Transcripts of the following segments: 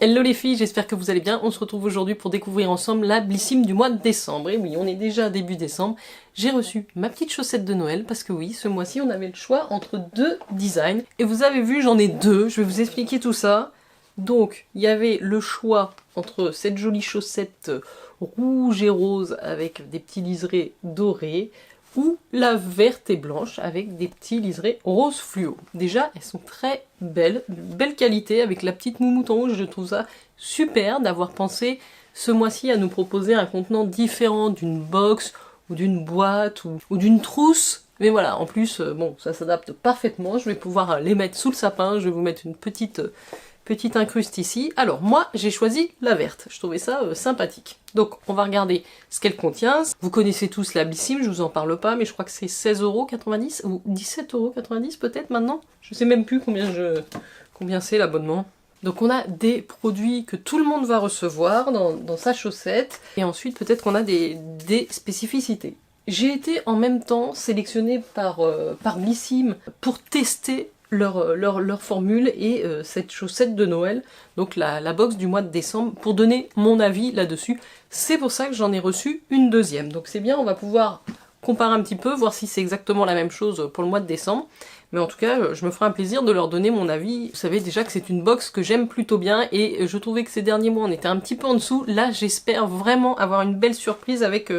Hello les filles, j'espère que vous allez bien. On se retrouve aujourd'hui pour découvrir ensemble la Blissim du mois de décembre. Et oui, on est déjà début décembre. J'ai reçu ma petite chaussette de Noël parce que oui, ce mois-ci on avait le choix entre deux designs. Et vous avez vu, j'en ai deux, je vais vous expliquer tout ça. Donc, il y avait le choix entre cette jolie chaussette rouge et rose avec des petits liserés dorés ou la verte et blanche avec des petits liserés rose fluo. Déjà, elles sont très belles, de belle qualité avec la petite moumoute en rouge. Je trouve ça super d'avoir pensé ce mois-ci à nous proposer un contenant différent d'une box ou d'une boîte ou d'une trousse. Mais voilà, en plus, bon, ça s'adapte parfaitement. Je vais pouvoir les mettre sous le sapin. Je vais vous mettre une petite incruste ici. Alors moi j'ai choisi la verte, je trouvais ça sympathique. Donc on va regarder ce qu'elle contient. Vous connaissez tous la Blissim, je vous en parle pas, mais je crois que c'est 16,90 € ou 17,90 € peut-être maintenant. Je sais même plus combien c'est l'abonnement. Donc on a des produits que tout le monde va recevoir dans sa chaussette. Et ensuite peut-être qu'on a des spécificités. J'ai été en même temps sélectionnée par Blissim pour tester leur formule et cette chaussette de Noël, donc la box du mois de décembre, pour donner mon avis là-dessus. C'est pour ça que j'en ai reçu une deuxième. Donc c'est bien, on va pouvoir comparer un petit peu, voir si c'est exactement la même chose pour le mois de décembre. Mais en tout cas, je me ferai un plaisir de leur donner mon avis. Vous savez déjà que c'est une box que j'aime plutôt bien et je trouvais que ces derniers mois on était un petit peu en dessous. Là, j'espère vraiment avoir une belle surprise avec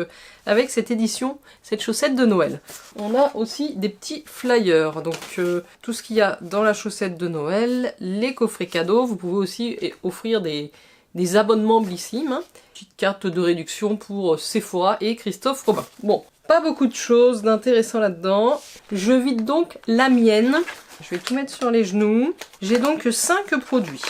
cette édition, cette chaussette de Noël. On a aussi des petits flyers, donc tout ce qu'il y a dans la chaussette de Noël, les coffrets cadeaux. Vous pouvez aussi offrir des abonnements Blissim, hein. Petite carte de réduction pour Sephora et Christophe Robin. Bon, pas beaucoup de choses d'intéressant là-dedans. Je vide donc la mienne. Je vais tout mettre sur les genoux. J'ai donc 5 produits.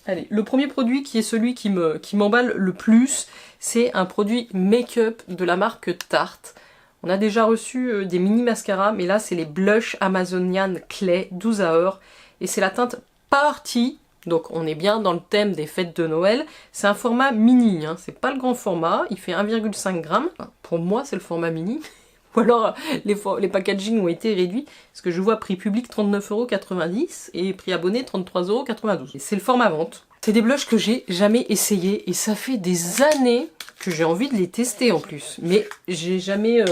Allez, le premier produit qui est celui qui m'emballe le plus, c'est un produit make-up de la marque Tarte. On a déjà reçu des mini mascaras, mais là c'est les Blush Amazonian Clay 12 Hours. Et c'est la teinte Party. Donc on est bien dans le thème des fêtes de Noël. C'est un format mini, hein. C'est pas le grand format, il fait 1,5 g. Pour moi c'est le format mini. Ou alors les packaging ont été réduits, parce que je vois prix public 39,90 € et prix abonné 33,92 €. Et c'est le format vente. C'est des blushs que j'ai jamais essayé et ça fait des années que j'ai envie de les tester en plus. Mais j'ai jamais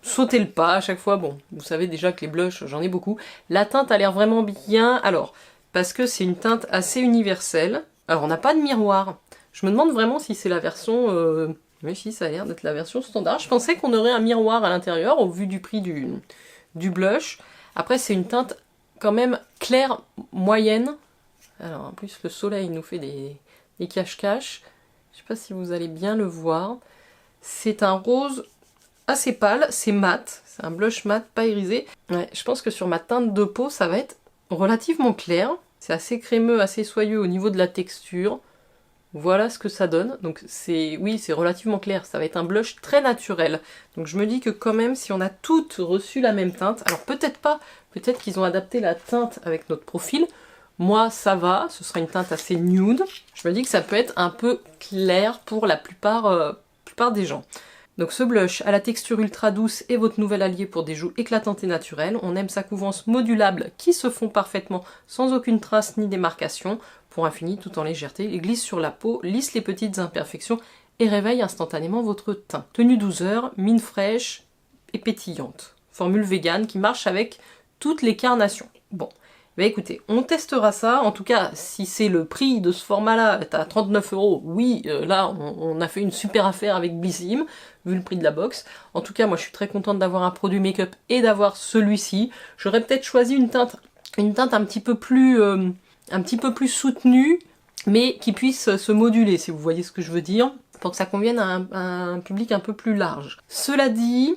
sauté le pas à chaque fois. Bon, vous savez déjà que les blushs, j'en ai beaucoup. La teinte a l'air vraiment bien. Alors, parce que c'est une teinte assez universelle. Alors on n'a pas de miroir. Je me demande vraiment si c'est la version... Mais si, ça a l'air d'être la version standard. Je pensais qu'on aurait un miroir à l'intérieur au vu du prix du blush. Après c'est une teinte quand même claire, moyenne. Alors en plus le soleil nous fait des cache-cache. Je sais pas si vous allez bien le voir. C'est un rose assez pâle, c'est mat. C'est un blush mat, pas irisé. Ouais, je pense que sur ma teinte de peau ça va être relativement clair, c'est assez crémeux, assez soyeux au niveau de la texture. Voilà ce que ça donne. Donc oui, c'est relativement clair, ça va être un blush très naturel. Donc je me dis que quand même, si on a toutes reçu la même teinte, alors peut-être pas, peut-être qu'ils ont adapté la teinte avec notre profil. Moi, ça va, ce sera une teinte assez nude. Je me dis que ça peut être un peu clair pour la plupart des gens. Donc ce blush à la texture ultra douce est votre nouvel allié pour des joues éclatantes et naturelles. On aime sa couvrance modulable qui se fond parfaitement sans aucune trace ni démarcation pour un fini tout en légèreté. Il glisse sur la peau, lisse les petites imperfections et réveille instantanément votre teint. Tenue 12 heures, mine fraîche et pétillante. Formule vegan qui marche avec toutes les carnations. Bon, bah écoutez, on testera ça. En tout cas, si c'est le prix de ce format-là, à 39 €, oui, là, on a fait une super affaire avec Blissim, vu le prix de la box. En tout cas, moi, je suis très contente d'avoir un produit make-up et d'avoir celui-ci. J'aurais peut-être choisi une teinte un petit peu plus soutenue, mais qui puisse se moduler, si vous voyez ce que je veux dire, pour que ça convienne à un public un peu plus large. Cela dit,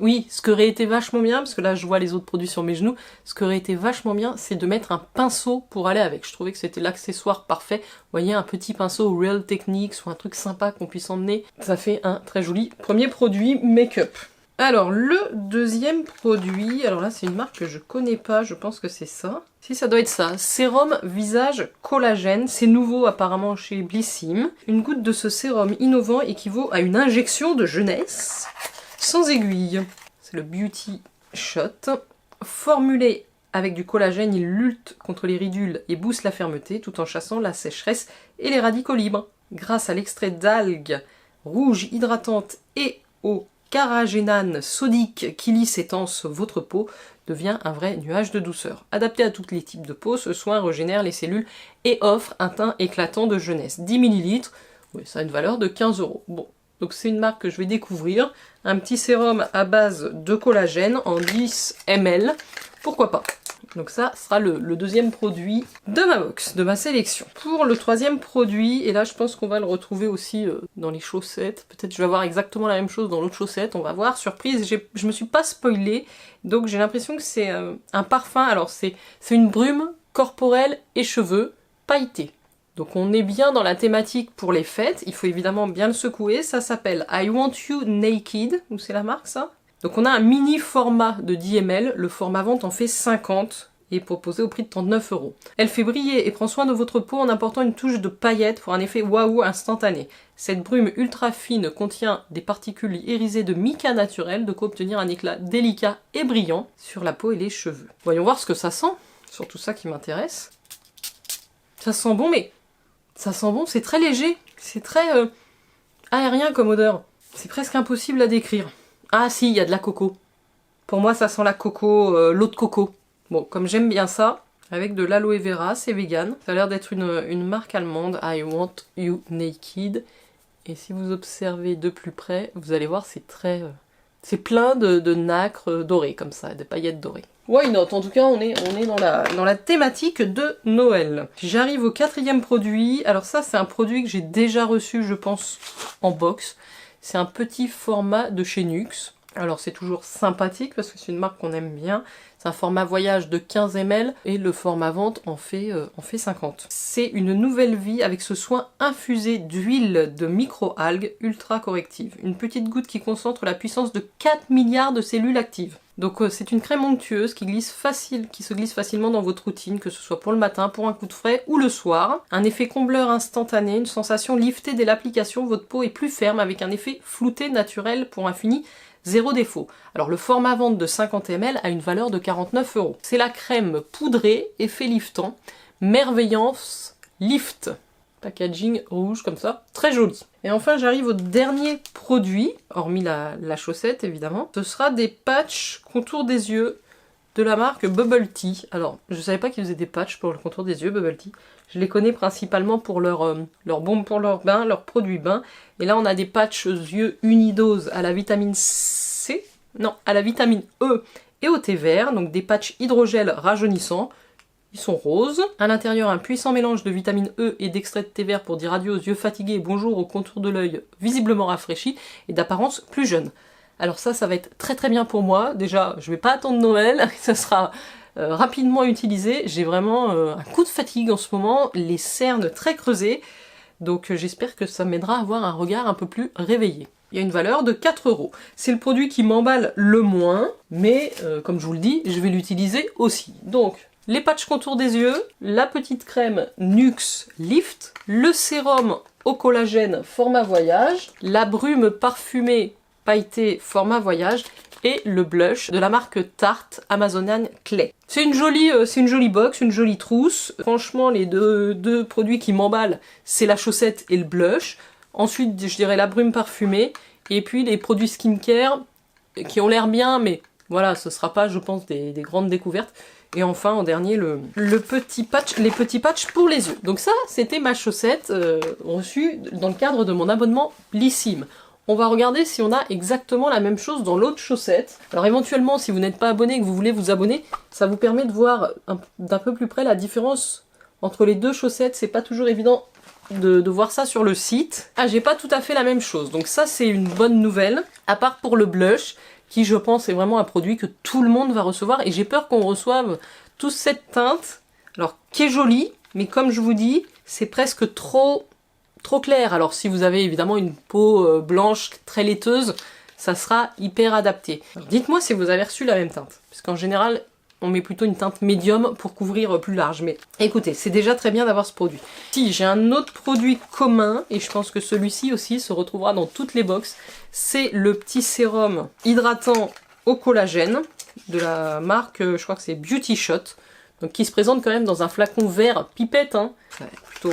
oui, ce qui aurait été vachement bien, parce que là je vois les autres produits sur mes genoux, ce qui aurait été vachement bien, c'est de mettre un pinceau pour aller avec. Je trouvais que c'était l'accessoire parfait. Vous voyez, un petit pinceau Real Techniques ou un truc sympa qu'on puisse emmener. Ça fait un très joli premier produit make-up. Alors, le deuxième produit, alors là c'est une marque que je connais pas, je pense que c'est ça. Si, ça doit être ça. Sérum visage collagène, c'est nouveau apparemment chez Blissim. Une goutte de ce sérum innovant équivaut à une injection de jeunesse sans aiguille. C'est le Beauty Shot, formulé Avec du collagène, il lutte contre les ridules et booste la fermeté tout en chassant la sécheresse et les radicaux libres. Grâce à l'extrait d'algues rouges hydratantes et au carragénane sodique qui lisse et tense votre peau, devient un vrai nuage de douceur. Adapté à tous les types de peau, ce soin régénère les cellules et offre un teint éclatant de jeunesse. 10 ml, oui, ça a une valeur de 15 €. Bon, donc c'est une marque que je vais découvrir. Un petit sérum à base de collagène en 10 ml, pourquoi pas. Donc ça sera le deuxième produit de ma box, de ma sélection. Pour le troisième produit, et là je pense qu'on va le retrouver aussi dans les chaussettes, peut-être je vais avoir exactement la même chose dans l'autre chaussette, on va voir, surprise, je me suis pas spoilée, donc j'ai l'impression que c'est un parfum, alors c'est une brume corporelle et cheveux pailletés. Donc on est bien dans la thématique pour les fêtes, il faut évidemment bien le secouer, ça s'appelle I Want You Naked, ou c'est la marque ça ? Donc on a un mini format de 10 ml, le format vente en fait 50 et est proposé au prix de 39 €. Elle fait briller et prend soin de votre peau en apportant une touche de paillettes pour un effet waouh instantané. Cette brume ultra fine contient des particules irisées de mica naturel, de quoi obtenir un éclat délicat et brillant sur la peau et les cheveux. Voyons voir ce que ça sent, surtout ça qui m'intéresse. Ça sent bon, mais ça sent bon, c'est très léger, c'est très aérien comme odeur. C'est presque impossible à décrire. Ah si, il y a de la coco. Pour moi, ça sent la coco, l'eau de coco. Bon, comme j'aime bien ça, avec de l'aloe vera, c'est vegan. Ça a l'air d'être une marque allemande, I Want You Naked. Et si vous observez de plus près, vous allez voir, c'est très... c'est plein de nacre dorée, comme ça, de paillettes dorées. Why not? En tout cas, on est dans la thématique de Noël. J'arrive au quatrième produit. Alors ça, c'est un produit que j'ai déjà reçu, je pense, en box. C'est un petit format de chez Nuxe. Alors c'est toujours sympathique parce que c'est une marque qu'on aime bien. C'est un format voyage de 15 ml et le format vente en fait 50. C'est une nouvelle vie avec ce soin infusé d'huile de micro-algues ultra corrective. Une petite goutte qui concentre la puissance de 4 milliards de cellules actives. Donc c'est une crème onctueuse qui se glisse facilement dans votre routine, que ce soit pour le matin, pour un coup de frais ou le soir. Un effet combleur instantané, une sensation liftée dès l'application, votre peau est plus ferme avec un effet flouté naturel pour un fini zéro défaut. Alors le format vente de 50 ml a une valeur de 49 €. C'est la crème poudrée, effet liftant, merveillance lift. Packaging rouge comme ça, très joli. Et enfin j'arrive au dernier produit, hormis la chaussette évidemment. Ce sera des patchs contour des yeux de la marque Bubble Tea. Alors je savais pas qu'ils faisaient des patchs pour le contour des yeux, Bubble Tea. Je les connais principalement pour leur bombe pour leur bain, leurs produits bain. Et là on a des patchs yeux unidose à la vitamine C, non, à la vitamine E et au thé vert, donc des patchs hydrogel rajeunissants. Ils sont roses. À l'intérieur, un puissant mélange de vitamine E et d'extrait de thé vert pour dire adieu aux yeux fatigués et bonjour au contour de l'œil visiblement rafraîchi et d'apparence plus jeune. Alors ça va être très très bien pour moi. Déjà, je vais pas attendre Noël, ça sera rapidement utilisé. J'ai vraiment un coup de fatigue en ce moment, les cernes très creusées. Donc j'espère que ça m'aidera à avoir un regard un peu plus réveillé. Il y a une valeur de 4 €. C'est le produit qui m'emballe le moins, mais comme je vous le dis, je vais l'utiliser aussi. Donc, les patchs contour des yeux, la petite crème Nuxe Lift, le sérum au collagène format voyage, la brume parfumée pailletée format voyage et le blush de la marque Tarte Amazonian Clay. C'est une jolie box, une jolie trousse. Franchement, les deux produits qui m'emballent, c'est la chaussette et le blush. Ensuite, je dirais la brume parfumée. Et puis les produits skincare qui ont l'air bien, mais voilà, ce sera pas, je pense, des grandes découvertes. Et enfin, en dernier, les petits patchs pour les yeux. Donc ça, c'était ma chaussette reçue dans le cadre de mon abonnement Blissim. On va regarder si on a exactement la même chose dans l'autre chaussette. Alors éventuellement, si vous n'êtes pas abonné et que vous voulez vous abonner, ça vous permet de voir d'un peu plus près la différence entre les deux chaussettes. C'est pas toujours évident de voir ça sur le site. Ah, j'ai pas tout à fait la même chose. Donc ça, c'est une bonne nouvelle. À part pour le blush, qui je pense est vraiment un produit que tout le monde va recevoir. Et j'ai peur qu'on reçoive tous cette teinte, alors qui est jolie, mais comme je vous dis, c'est presque trop clair. Alors si vous avez évidemment une peau blanche très laiteuse, ça sera hyper adapté. Dites-moi si vous avez reçu la même teinte, parce qu'en général on met plutôt une teinte médium pour couvrir plus large. Mais écoutez, c'est déjà très bien d'avoir ce produit. Si, j'ai un autre produit commun, et je pense que celui-ci aussi se retrouvera dans toutes les box, c'est le petit sérum hydratant au collagène. de la marque, je crois que c'est Beauty Shot, donc qui se présente quand même dans un flacon vert pipette, hein. Ouais, plutôt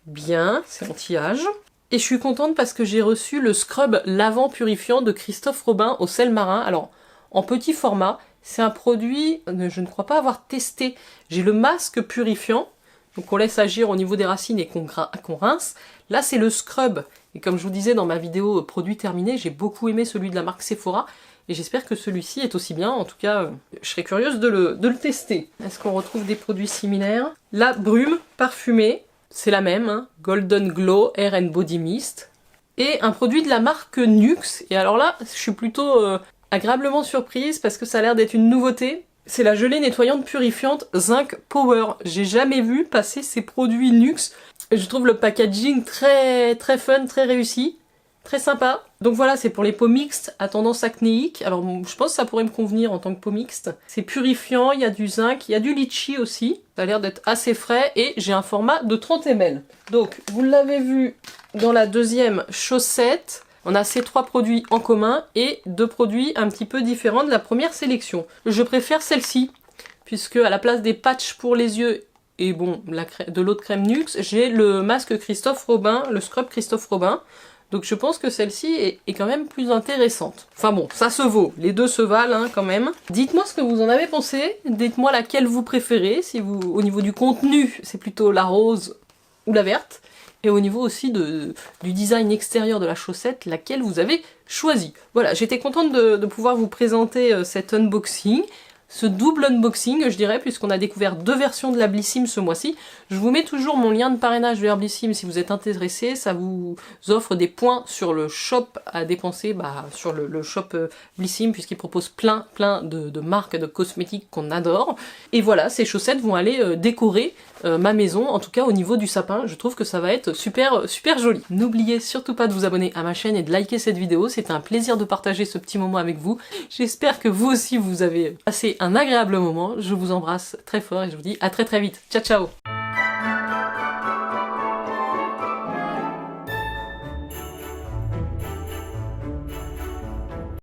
bien, c'est anti-âge. Et je suis contente parce que j'ai reçu le scrub lavant purifiant de Christophe Robin au sel marin. Alors, en petit format, c'est un produit que je ne crois pas avoir testé. J'ai le masque purifiant, donc on laisse agir au niveau des racines et qu'on rince. Là, c'est le scrub. Et comme je vous disais dans ma vidéo produit terminé, j'ai beaucoup aimé celui de la marque Sephora. Et j'espère que celui-ci est aussi bien. En tout cas, je serais curieuse de le tester. Est-ce qu'on retrouve des produits similaires? La brume parfumée. C'est la même, hein, Golden Glow Hair and Body Mist. Et un produit de la marque Nuxe. Et alors là, je suis plutôt agréablement surprise parce que ça a l'air d'être une nouveauté. C'est la gelée nettoyante purifiante Zinc Power. J'ai jamais vu passer ces produits Nuxe. Je trouve le packaging très fun, très réussi. Très sympa. Donc voilà, c'est pour les peaux mixtes à tendance acnéique. Alors je pense que ça pourrait me convenir en tant que peau mixte. C'est purifiant, il y a du zinc, il y a du litchi aussi. Ça a l'air d'être assez frais et j'ai un format de 30 ml. Donc vous l'avez vu dans la deuxième chaussette. On a ces 3 produits en commun et 2 produits un petit peu différents de la première sélection. Je préfère celle-ci, puisque à la place des patchs pour les yeux et bon, de l'autre crème Nuxe, j'ai le masque Christophe Robin, le scrub Christophe Robin. Donc je pense que celle-ci est quand même plus intéressante. Enfin bon, ça se vaut, les deux se valent hein, quand même. Dites-moi ce que vous en avez pensé, dites-moi laquelle vous préférez, si vous, au niveau du contenu, c'est plutôt la rose ou la verte, et au niveau aussi du design extérieur de la chaussette, laquelle vous avez choisi. Voilà, j'étais contente de pouvoir vous présenter cet unboxing. Ce double unboxing, je dirais, puisqu'on a découvert 2 versions de la Blissim ce mois-ci. Je vous mets toujours mon lien de parrainage vers Blissim si vous êtes intéressé. Ça vous offre des points sur le shop à dépenser, sur le shop Blissim, puisqu'il propose plein de marques de cosmétiques qu'on adore. Et voilà, ces chaussettes vont aller décorer ma maison, en tout cas au niveau du sapin. Je trouve que ça va être super joli. N'oubliez surtout pas de vous abonner à ma chaîne et de liker cette vidéo. C'était un plaisir de partager ce petit moment avec vous. J'espère que vous aussi vous avez passé un agréable moment. Je vous embrasse très fort et je vous dis à très vite. Ciao ciao!